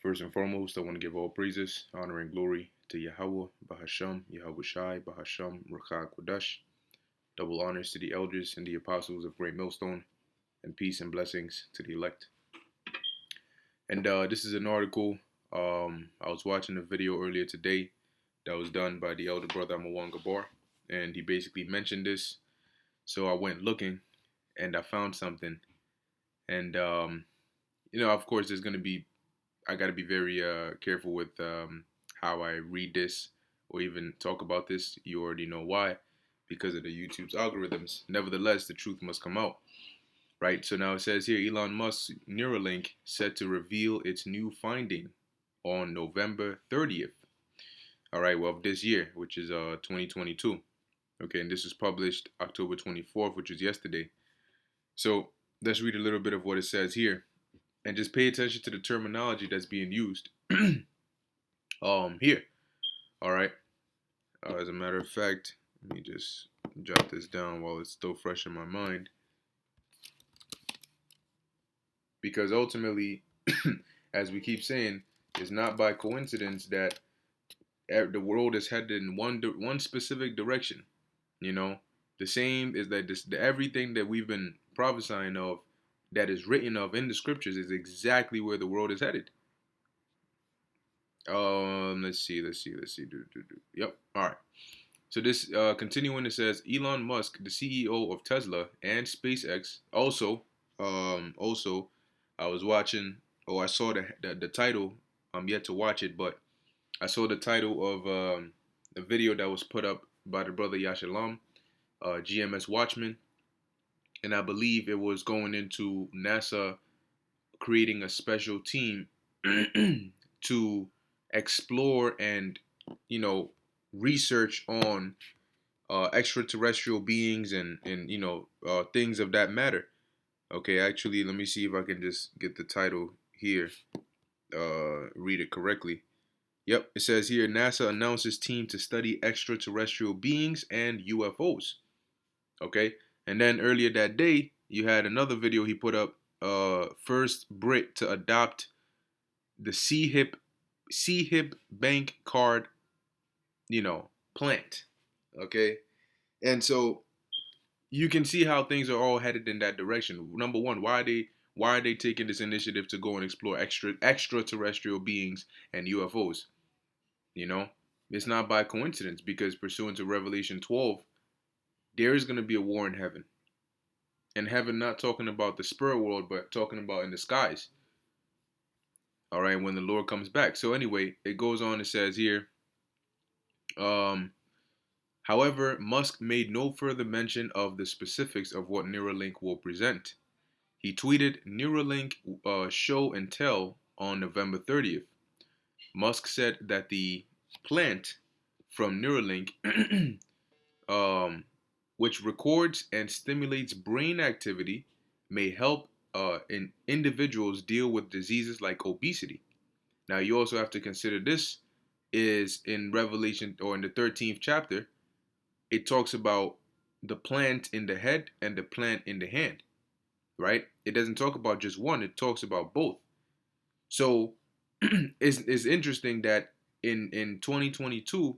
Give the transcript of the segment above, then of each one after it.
First and foremost, I want to give all praises, honor, and glory to Yahweh, Bahasham, Yahweh Shai, Bahasham, Ruchah Kodash. Double honors to the elders and the apostles of Great Millstone, and peace and blessings to the elect. And this is an article. I was watching a video earlier today that was done by the elder brother Mawan Gabar, and he basically mentioned this. So I went looking, and I found something. And of course, I got to be very careful with how I read this or even talk about this. You already know why, because of the YouTube's algorithms. Nevertheless, the truth must come out, right? So now it says here, Elon Musk's Neuralink set to reveal its new finding on November 30th. All right, well, of this year, which is 2022. Okay, and this was published October 24th, which was yesterday. So let's read a little bit of what it says here, and just pay attention to the terminology that's being used here. All right. As a matter of fact, let me just jot this down while it's still fresh in my mind. Because ultimately, as we keep saying, it's not by coincidence that the world is headed in one specific direction. You know, the same is that everything that we've been prophesying of, that is written of in the scriptures, is exactly where the world is headed. Let's see. Yep. All right. So this continuing, it says Elon Musk, the CEO of Tesla and SpaceX, also, I was watching. Oh, I saw the title. I'm yet to watch it, but I saw the title of the video that was put up by the brother Yashalam, GMS Watchman, and I believe it was going into NASA creating a special team to explore and research on extraterrestrial beings and things of that matter. Okay, actually, let me see if I can just get the title here. Read it correctly. Yep, it says here NASA announces team to study extraterrestrial beings and UFOs. Okay, and then earlier that day, you had another video he put up. First Brit to adopt the CHIP bank card, plant. Okay, and so you can see how things are all headed in that direction. Number one, why are they taking this initiative to go and explore extraterrestrial beings and UFOs? You know, it's not by coincidence because pursuant to Revelation 12, there is going to be a war in heaven. And heaven, not talking about the spirit world, but talking about in the skies. All right, when the Lord comes back. So anyway, it goes on. It says here, um, however, Musk made no further mention of the specifics of what Neuralink will present. He tweeted Neuralink show and tell on November 30th. Musk said that the plant from Neuralink, um, which records and stimulates brain activity, may help in individuals deal with diseases like obesity. Now, you also have to consider this is in Revelation or in the 13th chapter, it talks about the plant in the head and the plant in the hand, right? It doesn't talk about just one, it talks about both. So it's interesting that in 2022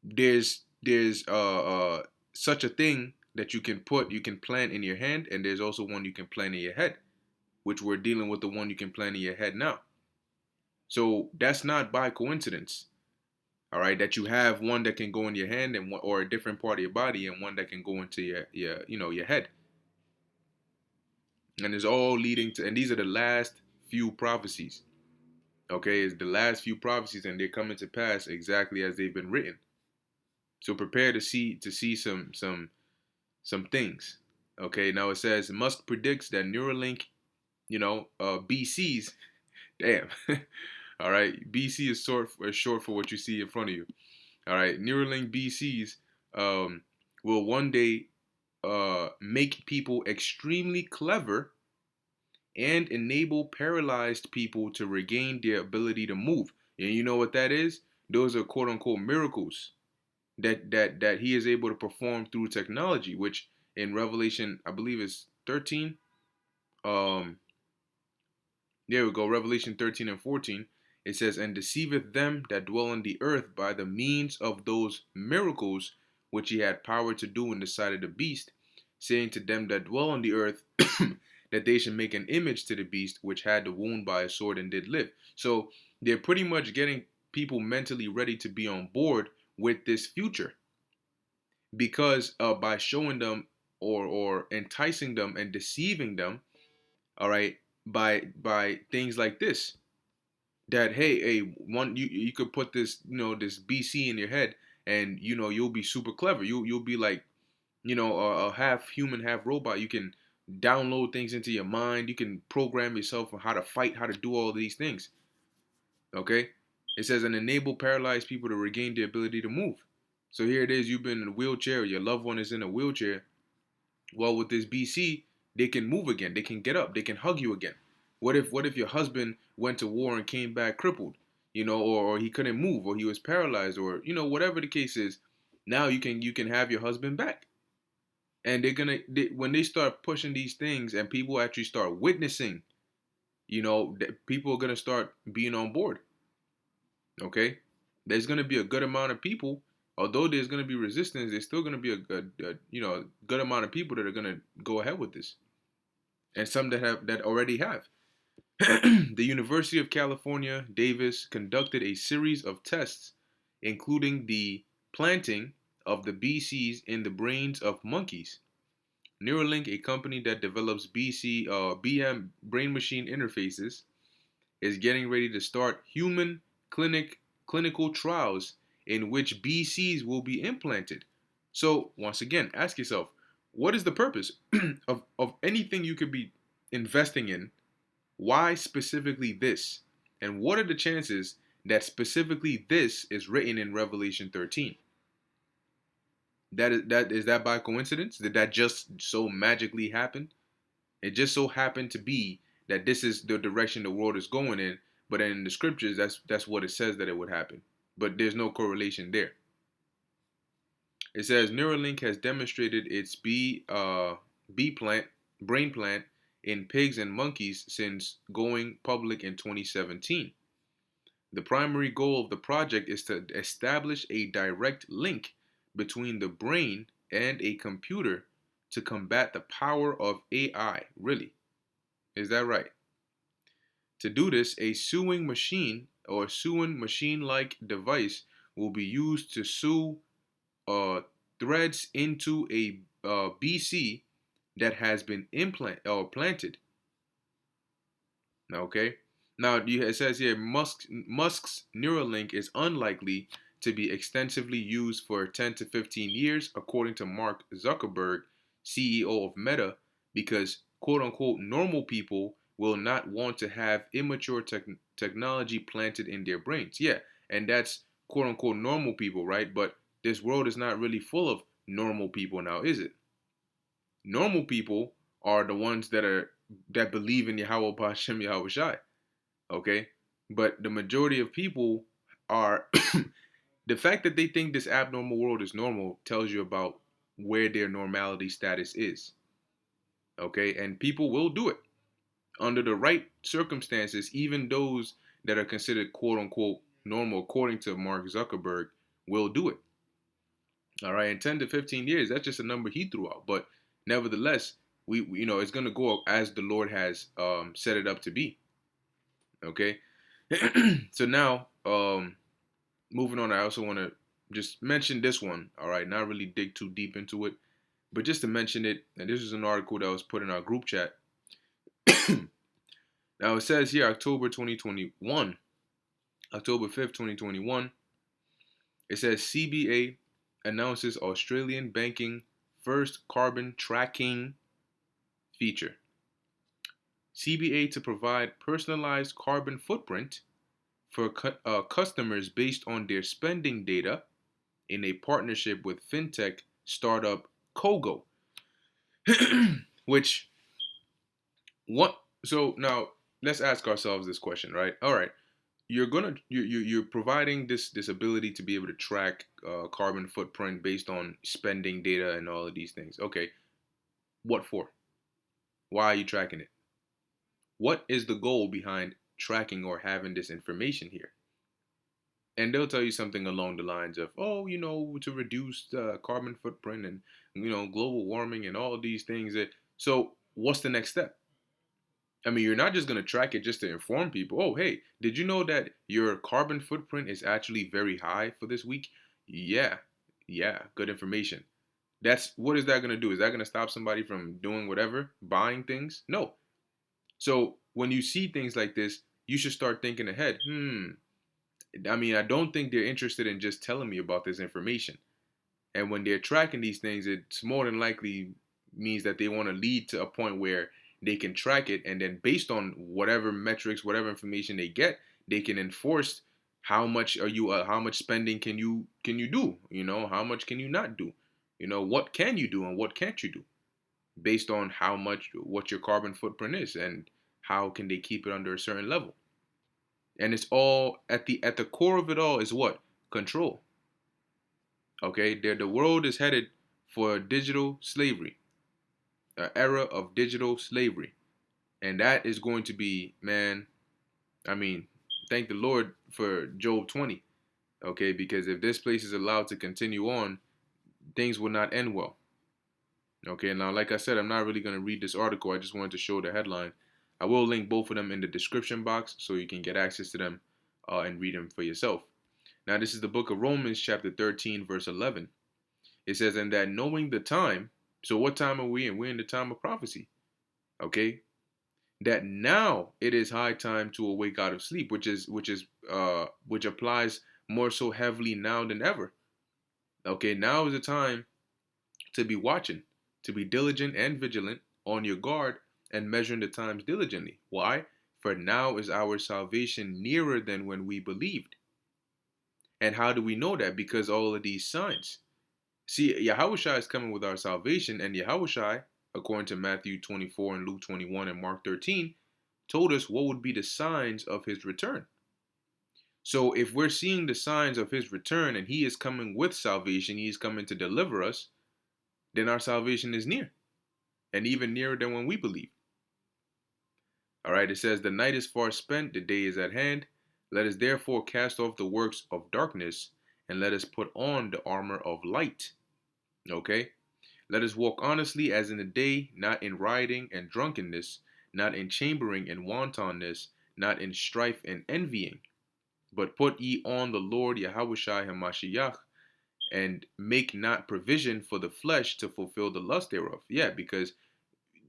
there's such a thing that you can plant in your hand, and there's also one you can plant in your head, which we're dealing with the one you can plant in your head now. So that's not by coincidence. All right, that you have one that can go in your hand and one, or a different part of your body, and one that can go into your head. And it's all leading to, and these are the last few prophecies. Okay, it's the last few prophecies, and they're coming to pass exactly as they've been written. So prepare to see some things. Okay, now it says Musk predicts that Neuralink, BCs, damn. All right, BC is short for what you see in front of you. All right, Neuralink BCs will one day make people extremely clever and enable paralyzed people to regain their ability to move. And you know what that is? Those are quote unquote miracles that he is able to perform through technology, which in Revelation, I believe is 13. Um, There we go. Revelation 13 and 14. It says, and deceiveth them that dwell on the earth by the means of those miracles which he had power to do in the sight of the beast, saying to them that dwell on the earth that they should make an image to the beast which had the wound by a sword and did live. So they're pretty much getting people mentally ready to be on board with this future, because by showing them or enticing them and deceiving them, all right, by things like this, that hey, one, you could put this, this BC in your head, and you'll be super clever. You'll be like, a half human, half robot. You can download things into your mind. You can program yourself on how to fight, how to do all these things. Okay, it says, and enable paralyzed people to regain the ability to move. So here it is. You've been in a wheelchair. Or your loved one is in a wheelchair. Well, with this BC, they can move again. They can get up. They can hug you again. What if your husband went to war and came back crippled, or he couldn't move, or he was paralyzed, or whatever the case is. Now you can have your husband back, and when they start pushing these things and people actually start witnessing, people are gonna start being on board. Okay, there's gonna be a good amount of people. Although there's going to be resistance, there's still going to be a good amount of people that are going to go ahead with this, and some that already have. The University of California, Davis conducted a series of tests, including the planting of the BCs in the brains of monkeys. Neuralink, a company that develops BM brain machine interfaces, is getting ready to start human clinical trials in which BCs will be implanted. So once again, ask yourself, what is the purpose of anything you could be investing in? Why specifically this? And what are the chances that specifically this is written in Revelation 13? Is that by coincidence? Did that just so magically happen? It just so happened to be that this is the direction the world is going in, but in the scriptures, that's what it says that it would happen. But there's no correlation there. It says Neuralink has demonstrated its brain plant in pigs and monkeys since going public in 2017. The primary goal of the project is to establish a direct link between the brain and a computer to combat the power of AI. Really? Is that right? To do this, a sewing machine or sewing machine-like device will be used to sew threads into a BC that has been planted. Okay. Now it says here Musk's Neuralink is unlikely to be extensively used for 10 to 15 years, according to Mark Zuckerberg, CEO of Meta, because quote unquote normal people will not want to have immature technology planted in their brains. Yeah, and that's quote unquote normal people, right? But this world is not really full of normal people now, is it? Normal people are the ones that believe in Yahweh Bashem Yahweh Shai. Okay? But the majority of people are the fact that they think this abnormal world is normal tells you about where their normality status is. Okay? And people will do it under the right circumstances. Even those that are considered quote unquote normal, according to Mark Zuckerberg, will do it. All right, in 10 to 15 years, that's just a number he threw out. But nevertheless, we it's going to go as the Lord has set it up to be. Okay. So now, moving on, I also want to just mention this one. All right, not really dig too deep into it, but just to mention it. And this is an article that was put in our group chat. Now it says here, October 2021, October 5th, 2021. It says CBA announces Australian banking first carbon tracking feature. CBA to provide personalized carbon footprint for customers based on their spending data in a partnership with fintech startup Kogo. So now let's ask ourselves this question, right? All right, you're providing this ability to be able to track carbon footprint based on spending data and all of these things. Okay, what for? Why are you tracking it? What is the goal behind tracking or having this information here? And they'll tell you something along the lines of, oh, to reduce carbon footprint and global warming and all of these things. So what's the next step? I mean, you're not just going to track it just to inform people. Oh, hey, did you know that your carbon footprint is actually very high for this week? Yeah, yeah, good information. That's what is that going to do? Is that going to stop somebody from doing whatever, buying things? No. So when you see things like this, you should start thinking ahead. I mean, I don't think they're interested in just telling me about this information. And when they're tracking these things, it's more than likely means that they want to lead to a point where they can track it, and then based on whatever metrics, whatever information they get, they can enforce how much spending can you do? How much can you not do? What can you do and what can't you do based on what your carbon footprint is, and how can they keep it under a certain level. And it's all at the core of it all is what? Control. Okay, the world is headed for digital slavery, an era of digital slavery. And that is going to be, man, I mean, thank the Lord for Job 20. Okay, because if this place is allowed to continue on, things will not end well. Okay, now, like I said, I'm not really going to read this article. I just wanted to show the headline. I will link both of them in the description box so you can get access to them and read them for yourself. Now, this is the book of Romans, chapter 13, verse 11. It says, and that knowing the time, so what time are we in? We're in the time of prophecy. Okay, that now it is high time to awake out of sleep, which applies more so heavily now than ever. Okay, now is the time to be watching, to be diligent and vigilant, on your guard, and measuring the times diligently. Why? For now is our salvation nearer than when we believed. And how do we know that? Because all of these signs. See, Yahushua is coming with our salvation, and Yahushua, according to Matthew 24 and Luke 21 and Mark 13, told us what would be the signs of his return. So if we're seeing the signs of his return and he is coming with salvation, he is coming to deliver us, then our salvation is near, and even nearer than when we believe. All right, it says, the night is far spent, the day is at hand. Let us therefore cast off the works of darkness, and let us put on the armor of light. Okay? Let us walk honestly as in the day, not in rioting and drunkenness, not in chambering and wantonness, not in strife and envying. But put ye on the Lord Yahushua Hamashiach, and make not provision for the flesh to fulfill the lust thereof. Yeah, because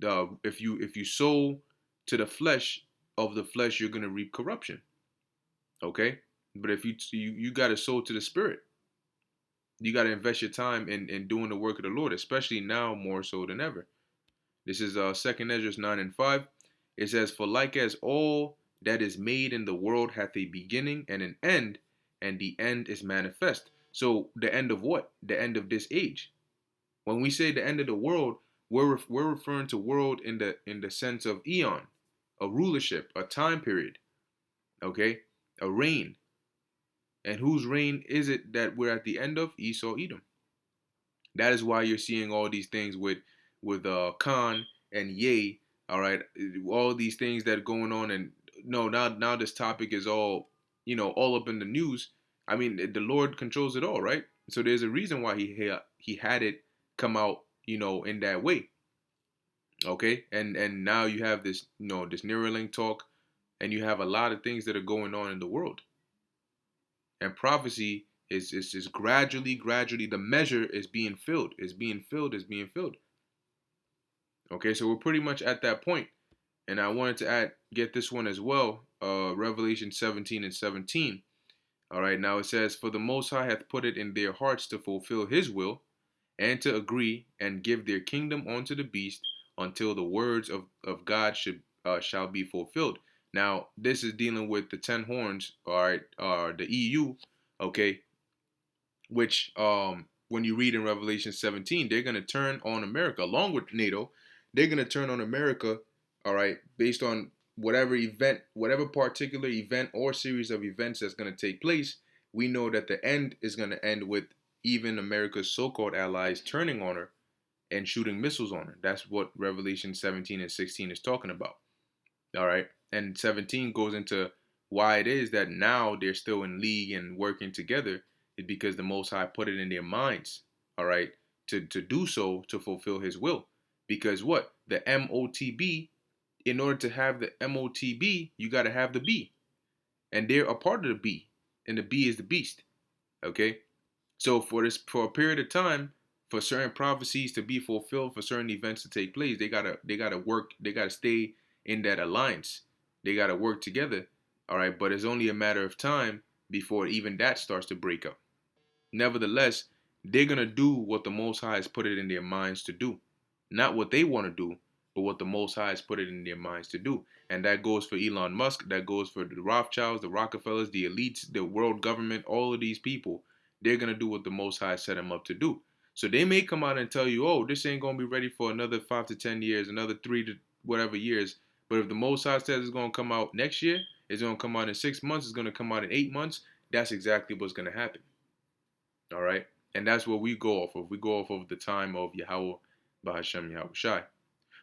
if you sow to the flesh of the flesh, you're gonna reap corruption. Okay, but if you gotta sow to the spirit, you gotta invest your time in doing the work of the Lord, especially now more so than ever. This is 2nd Ezra 9:5. It says, for like as all that is made in the world hath a beginning and an end, and the end is manifest. So the end of what? The end of this age. When we say the end of the world, we're referring to world in the sense of eon, a rulership, a time period, okay, a reign. And whose reign is it that we're at the end of? Esau, Edom. That is why you're seeing all these things with Khan and Ye. All right, all these things that are going on, and no, now this topic is all all up in the news. I mean, the Lord controls it all, right? So there's a reason why he had it come out, in that way. Okay, and now you have this, this Neuralink talk, and you have a lot of things that are going on in the world. And prophecy is gradually the measure is being filled, is being filled, is being filled. Okay, so we're pretty much at that point. And I wanted to get this one as well, Revelation 17 and 17. All right, now it says, for the Most High hath put it in their hearts to fulfill his will, and to agree and give their kingdom unto the beast, until the words of God shall be fulfilled. Now, this is dealing with the 10 horns, all right, the EU, okay, which when you read in Revelation 17, they're going to turn on America, along with NATO. They're going to turn on America, all right, based on whatever particular event or series of events that's going to take place. We know that the end is going to end with even America's so-called allies turning on her and shooting missiles on her. That's what Revelation 17 and 16 is talking about. All right. And 17 goes into why it is that now they're still in league and working together is because the Most High put it in their minds, all right, to do so to fulfill His will. Because what? The MOTB, in order to have the MOTB, you got to have the B. And they're a part of the B. And the B is the beast. Okay? So for a period of time, for certain prophecies to be fulfilled, for certain events to take place, they gotta work, they gotta stay in that alliance. They gotta work together. All right, but it's only a matter of time before even that starts to break up. Nevertheless, they're gonna do what the Most High has put it in their minds to do. Not what they want to do, but what the Most High has put it in their minds to do. And that goes for Elon Musk, that goes for the Rothschilds, the Rockefellers, the elites, the world government, all of these people. They're gonna do what the Most High set them up to do. So they may come out and tell you, oh, this ain't gonna be ready for another 5 to 10 years, another 3 to whatever years. But if the Most High says it's gonna come out next year, it's gonna come out in 6 months, it's gonna come out in 8 months, that's exactly what's gonna happen. All right. And that's what we go off of. We go off of the time of Yahweh Bahashem Yahweh Shai.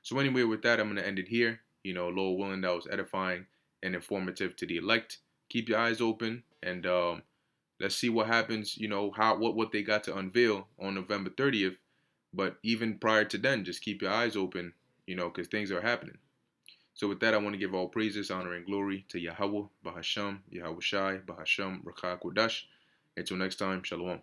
So anyway, with that, I'm going to end it here. Lord willing, that was edifying and informative to the elect. Keep your eyes open and let's see what happens, what they got to unveil on November 30th. But even prior to then, just keep your eyes open, because things are happening. So with that, I want to give all praises, honor, and glory to Yahweh, Bahashem, Yahweh Shai, Bahashem, Rakah Kodash. Until next time, Shalom.